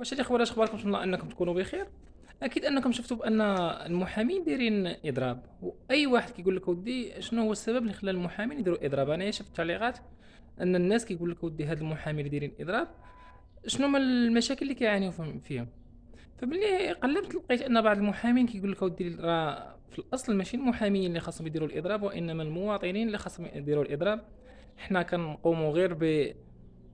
واش الإخوة أخباركم؟ إن شاء الله أنكم تكونوا بخير. أكيد أنكم شفتوا بأن المحامين دايرين إضراب، وأي واحد كيقول لك أودي شنو هو السبب اللي خلى المحامين يديروا إضراب. أنا شفت تعليقات أن الناس كيقول لك أودي هاد المحامين اللي دايرين إضراب شنو هما المشاكل اللي كيعانيو فيهم. فملي قلبت لقيت أن بعض المحامين كيقول لك أودي راه في الأصل ماشي المحامين اللي خاصهم يديروا الإضراب، وإنما المواطنين اللي خاصهم يديروا الإضراب. حنا كنقوموا غير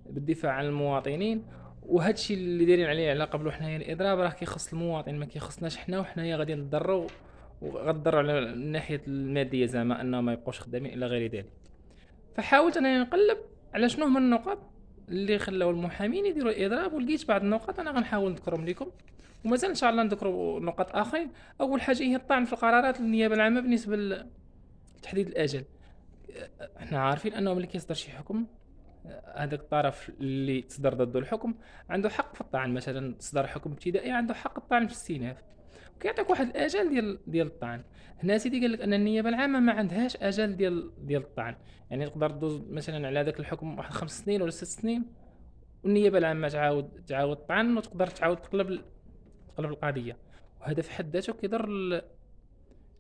بالدفاع عن المواطنين، وهذا الشيء اللي دايرين عليه على قبلو حنايا الاضراب راه كيخص المواطن ما كيخصناش حنا، وحنايا غادي نضروا وغنضروا على الناحيه الماديه زعما انهم ما يبقوش خدامين الى غير ذلك. فحاولت انني نقلب على شنو هما النقط اللي خلاو المحامين يديروا الاضراب، ولقيت بعض النقط انا غنحاول نذكرهم لكم، ومازال ان شاء الله نذكروا نقاط اخرين. اول حاجه هي الطعن في القرارات النيابه العامه بالنسبه لتحديد الاجل. احنا عارفين انه ملي كيصدر شي حكم، هذاك الطرف اللي تصدر ضده الحكم عنده حق في الطعن. مثلا تصدر حكم ابتدائي عنده حق الطعن في الاستئناف، وكيعطيك واحد الاجل ديال الطعن. هنا سيدي قال لك ان النيابه العامه ما عندهاش اجل ديال الطعن. يعني تقدر تدوز مثلا على هذاك الحكم واحد 5 سنين ولا 6 سنين، والنيابه العامه تعاود الطعن، وتقدر تعاود تقلب القضيه. وهذا في حد ذاته كيضر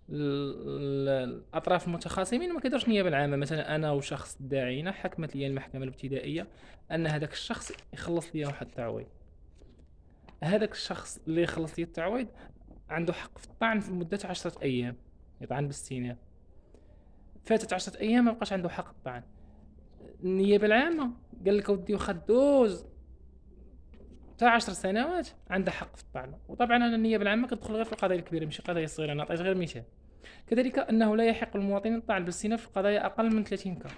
الاطراف المتخاصمين. ما كيديرش النيابه العامه. مثلا انا وشخص داعينا حكمت لي المحكمه الابتدائيه ان هذاك الشخص يخلص لي واحد التعويض. هذاك الشخص اللي يخلص لي التعويض عنده حق في الطعن في مده 10 ايام، يطعن باستئناف. فاتت 10 ايام ما بقاش عنده حق الطعن. النيابه العامه قال لك اودي واخا دوز تاع 10 سنوات عندها حق في الطعن. وطبعا انا النيابه العامه كتدخل غير في القضايا الكبيره ماشي القضايا الصغيره. انا عطيت غير مثال. كذلك أنه لا يحق للمواطنين الطعن بالاستئناف في القضايا أقل من 30 كا.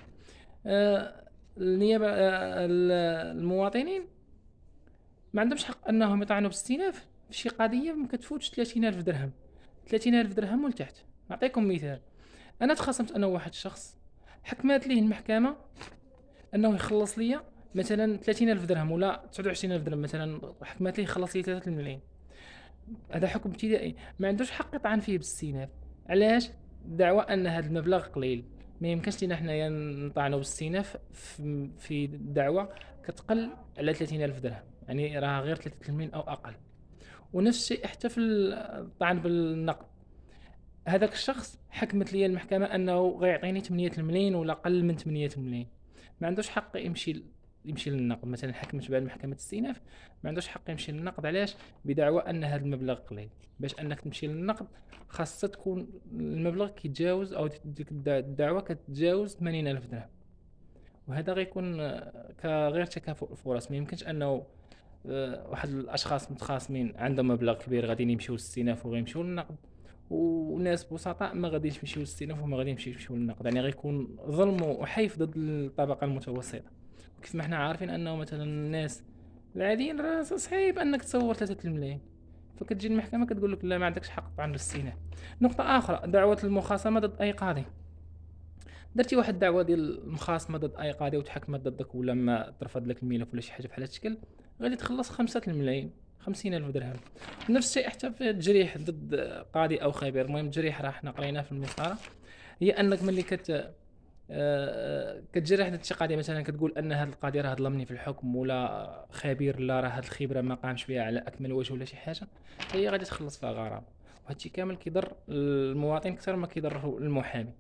النيابة المواطنين ما عندهمش حق أنهم يطعنوا بالاستئناف في شي قضية ما كتفوتش 30,000 درهم. 30,000 درهم ولتحت. نعطيكم مثال. أنا تخاصمت أنا وواحد الشخص، حكمت ليه المحكمة أنه يخلص لي مثلا 30,000 درهم ولا 29,000 درهم. مثلا حكمت ليه يخلص لي 3 ملايين. هذا حكم ابتدائي ما عندوش حق يطعن فيه بالاستئناف. علاش؟ دعوى ان هذا المبلغ قليل. ما يمكنش لينا حنايا نطعنوا بالاستئناف في دعوى كتقل على 30,000 درهم، يعني راه غير 3 ملايين او اقل. ونفس الشيء حتى في الطعن بالنقد. هذاك الشخص حكمت لي المحكمة انه غيعطيني 8 ملايين ولا اقل من 8 ملايين. ما عندوش حق يمشي للنقد. مثلا حكمت بعد محكمة الاستئناف ما عندوش حق يمشي للنقد. علاش؟ بدعوى ان هذا المبلغ قليل. باش انك تمشي للنقد خاصة تكون المبلغ كيتجاوز، او ديك الدعوة كتجاوز 80,000 درهم. وهذا غيكون كغير تكافؤ الفرص. ما يمكنش انه واحد الاشخاص متخاصمين عندهم مبلغ كبير غاديين يمشيو للاستئناف وغيمشيو للنقد، وناس بسطاء ما غاديش يمشيو للاستئناف وما غاديش يمشيو للنقد. يعني غيكون ظلم وحيف ضد الطبقة المتوسطة. وكيف ما احنا عارفين انه مثلا الناس العاديين راه صعيب انك تصور 3 الملايين. فكتجي المحكمة كتقول لك لا ما عندكش حق طعن بالاستئناف. نقطة أخرى، دعوة المخاصمة ضد أي قاضي. درتي واحد الدعوه ديال المخاصمه ضد اي قاضي وتحكمت ضدك ولا ما ترفض لك الملف ولا شي حاجه بحال هاد الشكل، غادي تخلص 5 الملايين، 50,000 درهم. نفس الشيء حتى في التجريح ضد قاضي او خبير. المهم التجريح راه حنا قريناه في المسطره. هي انك ملي كتجرح ضد شي قاضي، مثلا كتقول ان هذا القاضي راه ظلمني في الحكم، ولا خبير لا راه هاد الخبره ما قامش بها على اكمل وجه ولا شي حاجه، هي غادي تخلص فيها غرامه. وهادشي كامل كيضر المواطن اكثر ما كيضر المحامي.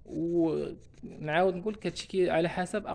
ونعاود نقول لك هادشي على حسب